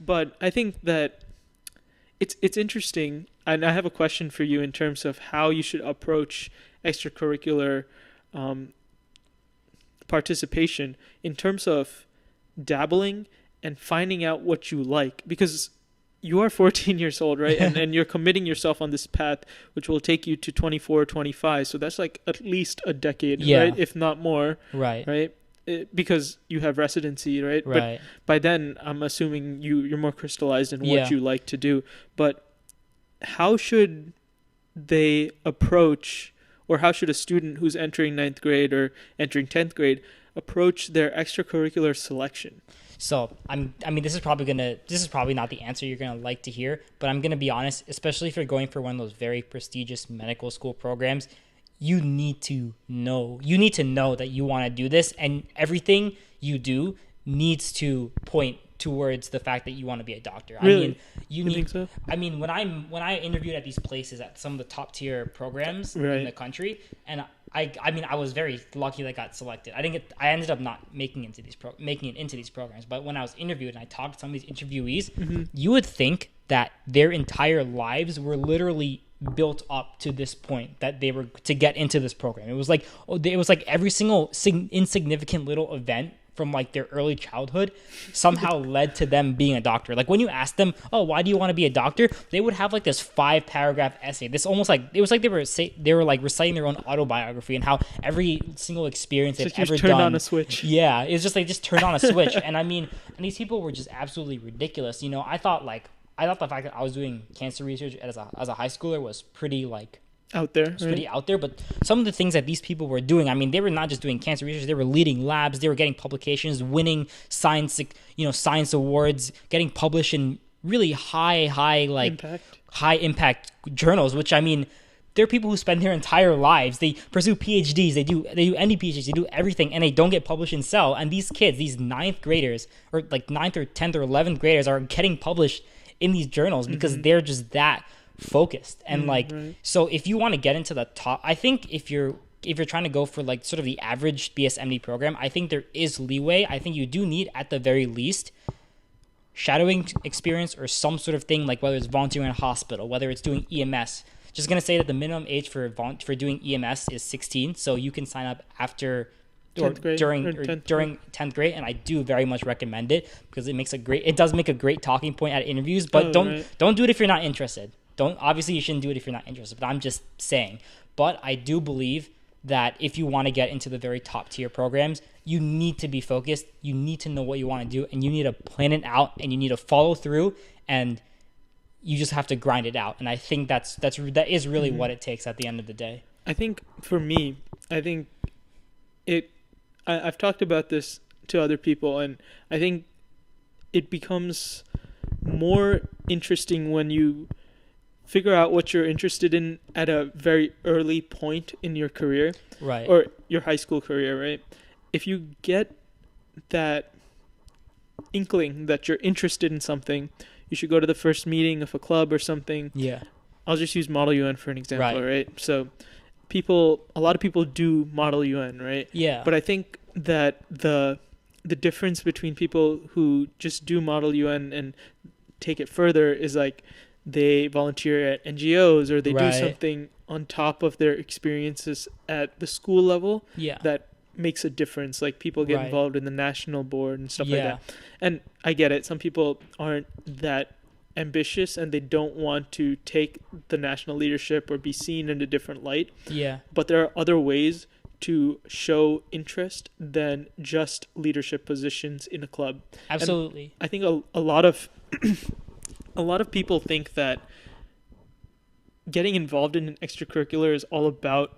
But I think that it's interesting, and I have a question for you in terms of how you should approach extracurricular um, participation in terms of dabbling and finding out what you like, because you are 14 years old, right? And you're committing yourself on this path, which will take you to 24, 25. So that's like at least a decade, Yeah. right? If not more, Right. right? Because you have residency, right? But Right. by then, I'm assuming you're more crystallized in Yeah. what you like to do. But how should they approach, or how should a student who's entering ninth grade or entering 10th grade approach their extracurricular selection? So I mean, this is probably not the answer you're gonna like to hear, but I'm gonna be honest. Especially if you're going for one of those very prestigious medical school programs, you need to know. You need to know that you want to do this, and everything you do needs to point towards the fact that you want to be a doctor. Really? I mean, you think need. so? I mean, when I interviewed at these places at some of the top tier programs Right. in the country, and I mean, I was very lucky that I got selected. I ended up not making it into these programs. But when I was interviewed and I talked to some of these interviewees, you would think that their entire lives were literally built up to this point that they were to get into this program. It was like every single insignificant little event from like their early childhood somehow led to them being a doctor. Like when you ask them, "Oh, why do you want to be a doctor?" They would have like this 5-paragraph essay. This almost like it was like they were like reciting their own autobiography and how every single experience they've ever Just turn done. on a switch. Yeah, it's just like just turn on a switch. And I mean, and these people were just absolutely ridiculous. You know, I thought the fact that I was doing cancer research as a high schooler was pretty like Out there, it's pretty out there, but some of the things that these people were doing, I mean, they were not just doing cancer research, they were leading labs, they were getting publications, winning science awards, getting published in really high impact journals, which I mean, they're people who spend their entire lives, they pursue PhDs, they do any PhDs, they do everything, and they don't get published in Cell. And these kids, these ninth graders, or like 9th or 10th or 11th graders are getting published in these journals because they're just that focused. And so if you want to get into the top, I think if you're trying to go for like sort of the average BSMD program, I think there is leeway. I think you do need at the very least shadowing experience or some sort of thing, like whether it's volunteering in a hospital, whether it's doing EMS. Just gonna say that the minimum age for doing EMS is 16, so you can sign up after or 10th grade during or 10th during 10th grade, and I do very much recommend it because it does make a great talking point at interviews. But don't do it if you're not interested. Obviously you shouldn't do it if you're not interested, but I'm just saying. But I do believe that if you want to get into the very top tier programs, you need to be focused, you need to know what you want to do, and you need to plan it out, and you need to follow through, and you just have to grind it out. And I think that is really what it takes at the end of the day. I think for me, I've talked about this to other people, and I think it becomes more interesting when you figure out what you're interested in at a very early point in your career, Right. or your high school career, right? If you get that inkling that you're interested in something, you should go to the first meeting of a club or something. Yeah. I'll just use Model UN for an example, Right. right? So a lot of people do Model UN, right? Yeah. But I think that the difference between people who just do Model UN and take it further is like they volunteer at NGOs, or they do something on top of their experiences at the school level that makes a difference. Like people get involved in the national board and stuff like that. And I get it. Some people aren't that ambitious and they don't want to take the national leadership or be seen in a different light. Yeah. But there are other ways to show interest than just leadership positions in a club. Absolutely. And I think a lot of a lot of people think that getting involved in an extracurricular is all about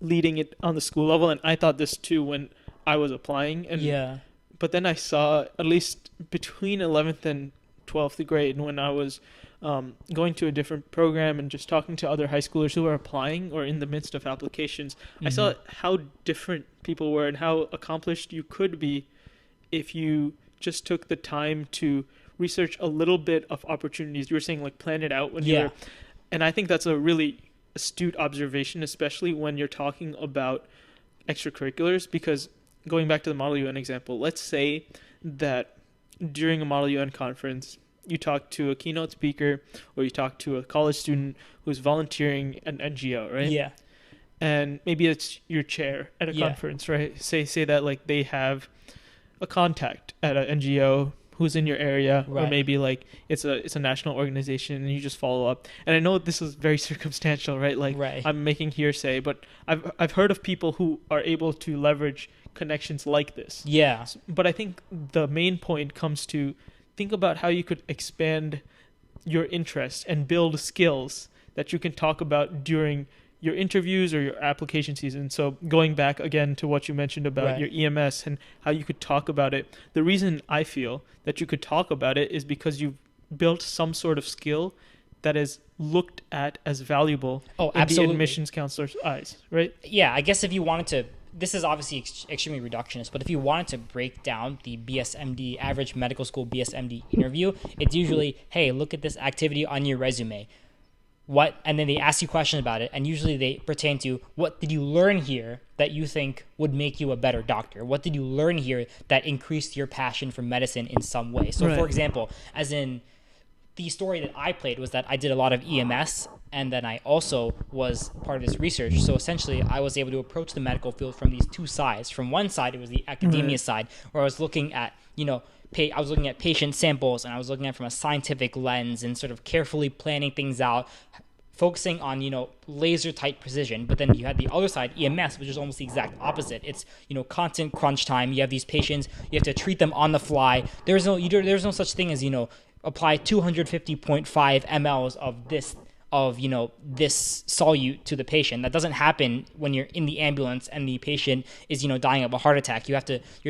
leading it on the school level, and I thought this too when I was applying. And but then I saw, at least between 11th and 12th grade, when I was going to a different program and just talking to other high schoolers who are applying or in the midst of applications, I saw how different people were and how accomplished you could be if you just took the time to research a little bit of opportunities. You were saying like plan it out when you're, and I think that's a really astute observation, especially when you're talking about extracurriculars, because going back to the Model UN example, let's say that during a Model UN conference, you talk to a keynote speaker or you talk to a college student who's volunteering at an NGO, right? Yeah. And maybe it's your chair at a Yeah. conference, right? Say that like they have a contact at an NGO who's in your area, or Right. maybe like it's a national organization and you just follow up. And I know this is very circumstantial, right? Like Right. I'm making hearsay, but I've heard of people who are able to leverage connections like this. Yeah. But I think the main point comes to think about how you could expand your interest and build skills that you can talk about during your interviews or your application season. So going back again to what you mentioned about Right. your EMS and how you could talk about it, the reason I feel that you could talk about it is because you've built some sort of skill that is looked at as valuable Oh, in absolutely. the admissions counselor's eyes, right? Yeah, I guess if you wanted to, this is obviously extremely reductionist, but if you wanted to break down the BSMD, average medical school BSMD interview, it's usually, hey, look at this activity on your resume. What, and then they ask you questions about it, and usually they pertain to what did you learn here that you think would make you a better doctor? What did you learn here that increased your passion for medicine in some way? So, Right. for example, as in the story that I played was that I did a lot of EMS, and then I also was part of this research. So essentially, I was able to approach the medical field from these two sides. From one side, it was the academia Right. side, where I was looking at, I was looking at patient samples, and I was looking at it from a scientific lens and sort of carefully planning things out, focusing on, laser tight precision. But then you had the other side, EMS, which is almost the exact opposite. It's, constant crunch time. You have these patients, you have to treat them on the fly. There's no such thing as, apply 250.5 mLs of this solute to the patient. That doesn't happen when you're in the ambulance and the patient is, dying of a heart attack. You're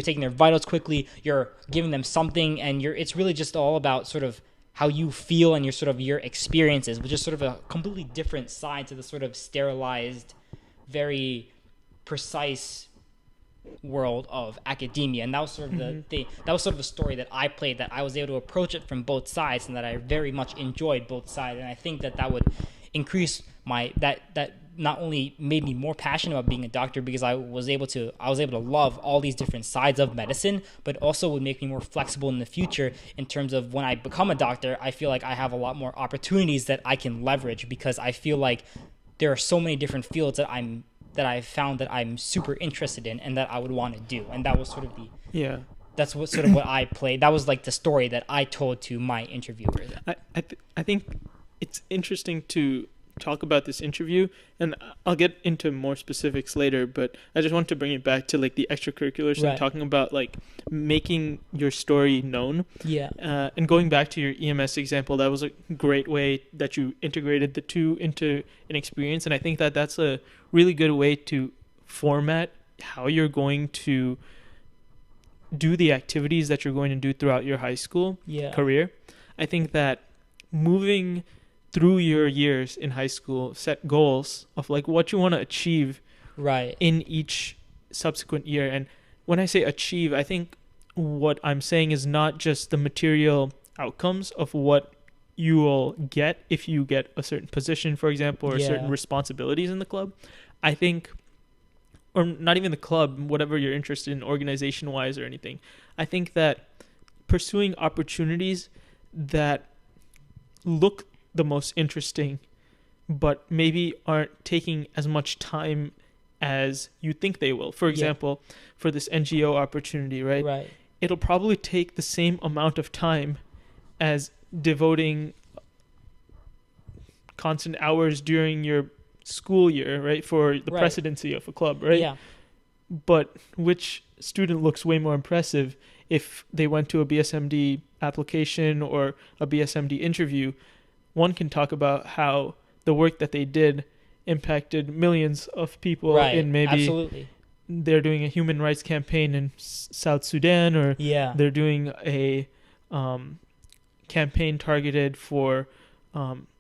taking their vitals quickly, you're giving them something, and it's really just all about sort of how you feel and your experiences, which is sort of a completely different side to the sort of sterilized, very precise world of academia. And that was sort of the story that I played, that I was able to approach it from both sides, and that I very much enjoyed both sides. And I think that would increase that not only made me more passionate about being a doctor, because I was able to love all these different sides of medicine, but also would make me more flexible in the future in terms of when I become a doctor. I feel like I have a lot more opportunities that I can leverage, because I feel like there are so many different fields that I've found that I'm super interested in and that I would want to do. And that was sort of that's what I played. That was like the story that I told to my interviewers. I think it's interesting to talk about this interview, and I'll get into more specifics later, but I just want to bring it back to like the extracurriculars, Right. and talking about like making your story known. Yeah. And going back to your EMS example, that was a great way that you integrated the two into an experience, and I think that that's a really good way to format how you're going to do the activities that you're going to do throughout your high school career. I think that moving through your years in high school, set goals of like what you want to achieve Right. in each subsequent year. And when I say achieve, I think what I'm saying is not just the material outcomes of what you will get if you get a certain position, for example, or certain responsibilities in the club. I think, or not even the club, whatever you're interested in organization wise or anything, I think that pursuing opportunities that look the most interesting but maybe aren't taking as much time as you think they will. For example, for this NGO opportunity, right? Right. It'll probably take the same amount of time as devoting constant hours during your school year, right? For the Right. presidency of a club, right? Yeah. But which student looks way more impressive if they went to a BSMD application or a BSMD interview? One can talk about how the work that they did impacted millions of people Right. in maybe Absolutely. they're doing a human rights campaign in South Sudan, or Yeah. they're doing a campaign targeted for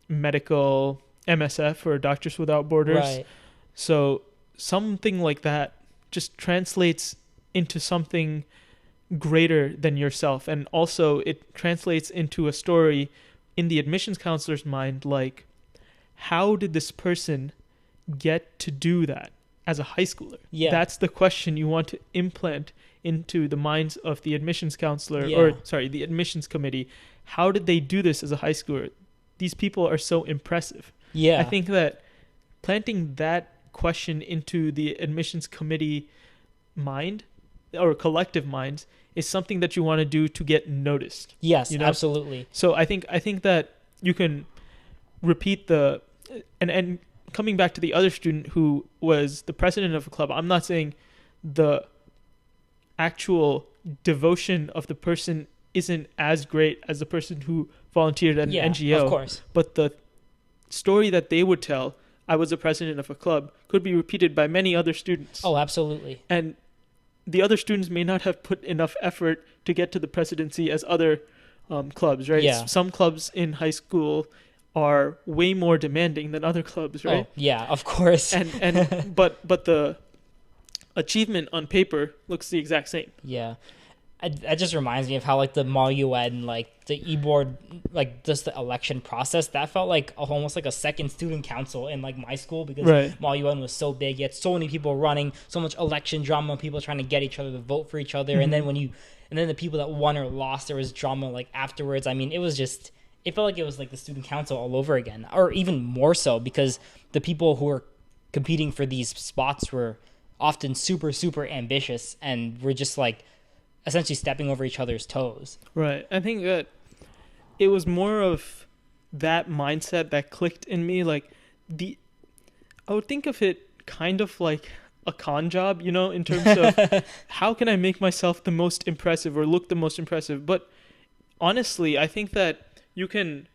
medical MSF, or Doctors Without Borders. Right. So something like that just translates into something greater than yourself. And also it translates into a story in the admissions counselor's mind, like, how did this person get to do that as a high schooler? Yeah. That's the question you want to implant into the minds of the admissions counselor, Yeah. or sorry, the admissions committee. How did they do this as a high schooler? These people are so impressive. Yeah. I think that planting that question into the admissions committee mind or collective minds is something that you want to do to get noticed. Yes, you know? absolutely. So I think that you can repeat the and coming back to the other student who was the president of a club. I'm not saying the actual devotion of the person isn't as great as the person who volunteered at an NGO. Of course. But the story that they would tell, I was the president of a club, could be repeated by many other students. Oh, absolutely. And the other students may not have put enough effort to get to the presidency as other clubs, right? Yeah. Some clubs in high school are way more demanding than other clubs, right? Oh, yeah, of course. And but the achievement on paper looks the exact same. Yeah. That just reminds me of how, like, the Mall UN, like, the e-board, like, just the election process, that felt like almost like a second student council in, like, my school, because Right. Mall UN was so big. You had so many people running, so much election drama, people trying to get each other to vote for each other. And then and then the people that won or lost, there was drama, like, afterwards. I mean, it felt like it was like the student council all over again, or even more so, because the people who were competing for these spots were often super, super ambitious and were just, like, essentially stepping over each other's toes. Right. I think that it was more of that mindset that clicked in me. Like I would think of it kind of like a con job, you know, in terms of how can I make myself the most impressive or look the most impressive. But honestly, I think that you don't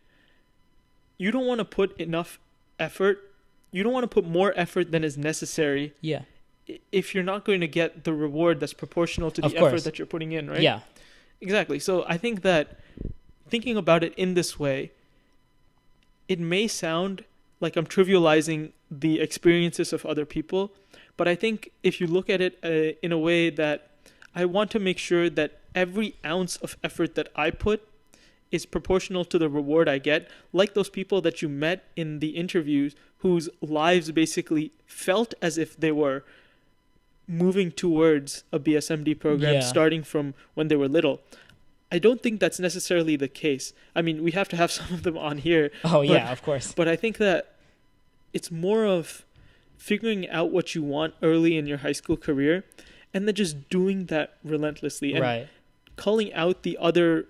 want to put enough effort. You don't want to put more effort than is necessary. Yeah. If you're not going to get the reward that's proportional to the effort that you're putting in, right? Yeah. Exactly. So I think that thinking about it in this way, it may sound like I'm trivializing the experiences of other people, but I think if you look at it in a way that I want to make sure that every ounce of effort that I put is proportional to the reward I get, like those people that you met in the interviews whose lives basically felt as if they were moving towards a BSMD program starting from when they were little. I don't think that's necessarily the case. I mean, we have to have some of them on here. Oh, yeah, of course. But I think that it's more of figuring out what you want early in your high school career and then just doing that relentlessly and culling out the other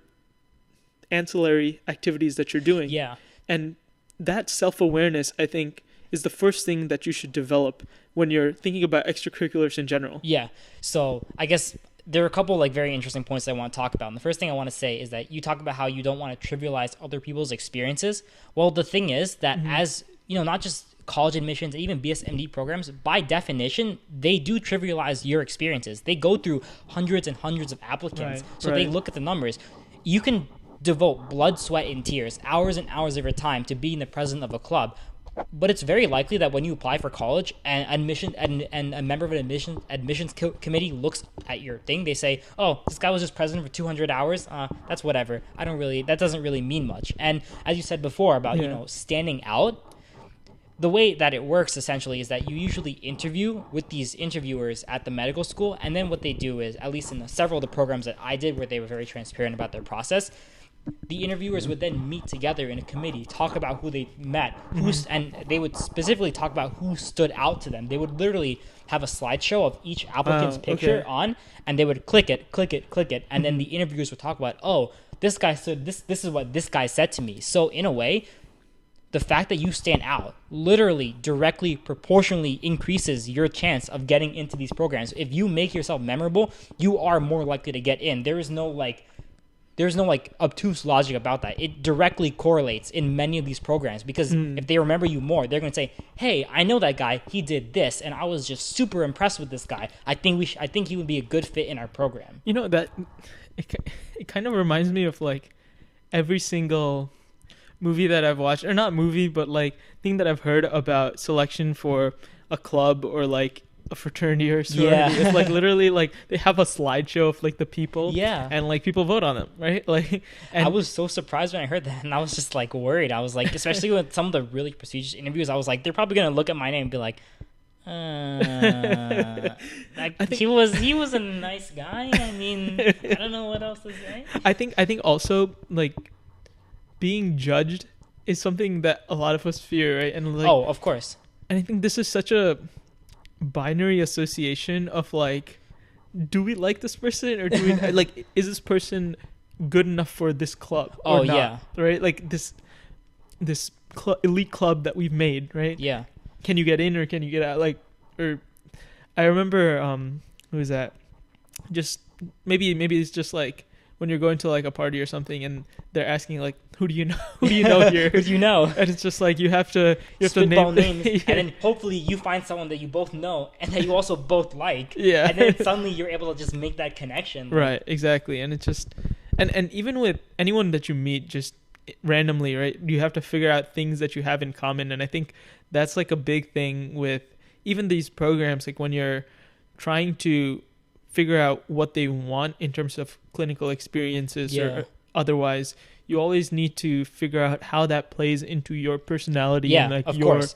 ancillary activities that you're doing. Yeah. And that self-awareness, I think, is the first thing that you should develop when you're thinking about extracurriculars in general. Yeah. So I guess there are a couple like very interesting points that I want to talk about. And the first thing I want to say is that you talk about how you don't want to trivialize other people's experiences. Well, the thing is that as, you know, not just college admissions, even BSMD programs, by definition, they do trivialize your experiences. They go through hundreds and hundreds of applicants. They look at the numbers. You can devote blood, sweat, and tears, hours and hours of your time to being the president of a club. But it's very likely that when you apply for college and a member of an admissions committee looks at your thing, they say, "Oh, this guy was just president for 200 hours. That's whatever. That doesn't really mean much." And as you said before about you know standing out, the way that it works essentially is that you usually interview with these interviewers at the medical school, and then what they do is, at least in several of the programs that I did, where they were very transparent about their process, the interviewers would then meet together in a committee, talk about who they met, and they would specifically talk about who stood out to them. They would literally have a slideshow of each applicant's picture on, and they would click it, and then the interviewers would talk about, oh, this guy said this is what this guy said to me. So in a way, the fact that you stand out literally directly proportionally increases your chance of getting into these programs. If you make yourself memorable, you are more likely to get in. There's no obtuse logic about that. It directly correlates in many of these programs because if they remember you more, they're going to say, "Hey, I know that guy. He did this, and I was just super impressed with this guy. I think he would be a good fit in our program." You know that it kind of reminds me of like every single movie that I've watched, or not movie, but like thing that I've heard about selection for a club or like a fraternity or sorority. It's like literally like they have a slideshow of like the people and like people vote on them, right? Like, and I was so surprised when I heard that, and I was just like worried. I was like, especially with some of the really prestigious interviews, I was like, they're probably gonna look at my name and be like, He was a nice guy. I mean, I don't know what else to say. I think also like being judged is something that a lot of us fear, right? And like, Oh, of course. and I think this is such a binary association of like, do we like this person or do we like, is this person good enough for this club or Oh, not? yeah. Right? Like this elite club that we've made, right? Yeah. Can you get in or can you get out? Like, or I remember who was that? Just maybe it's just like when you're going to like a party or something and they're asking like, who do you know? Who do you know here? Who do you know? And it's just like you have to Spitball name names, yeah. and then hopefully you find someone that you both know and that you also both like. Yeah. And then suddenly you're able to just make that connection. Right, exactly. And it's just and even with anyone that you meet just randomly, right? You have to figure out things that you have in common, and I think that's like a big thing with even these programs, like when you're trying to figure out what they want in terms of clinical experiences Yeah. or otherwise, you always need to figure out how that plays into your personality Yeah, and like of your course.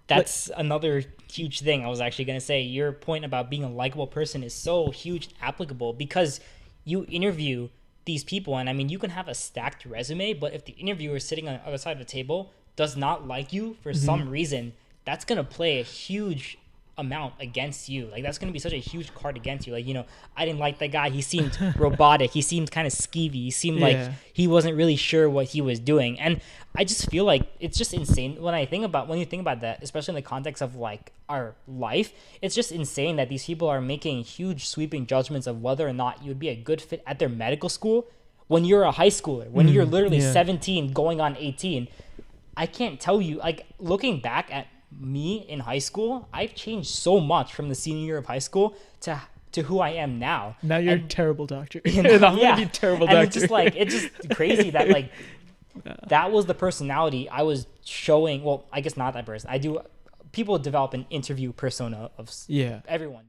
That's another huge thing I was actually going to say. Your point about being a likable person is so huge applicable because you interview these people, and I mean, you can have a stacked resume, but if the interviewer sitting on the other side of the table does not like you for some reason, that's going to play a huge amount against you. Like, that's going to be such a huge card against you. Like, you know, I didn't like that guy. He seemed robotic. He seemed kind of skeevy. He seemed like he wasn't really sure what he was doing. And I just feel like it's just insane when you think about that, especially in the context of like our life. It's just insane that these people are making huge sweeping judgments of whether or not you would be a good fit at their medical school when you're a high schooler, when you're literally 17 going on 18. I can't tell you, like, looking back at me in high school, I've changed so much from the senior year of high school to who I am now. Now you're a terrible doctor. You know, I'm gonna be a terrible doctor. And it's just like, it's just crazy that like that was the personality I was showing. Well, I guess not that person. People develop an interview persona of everyone.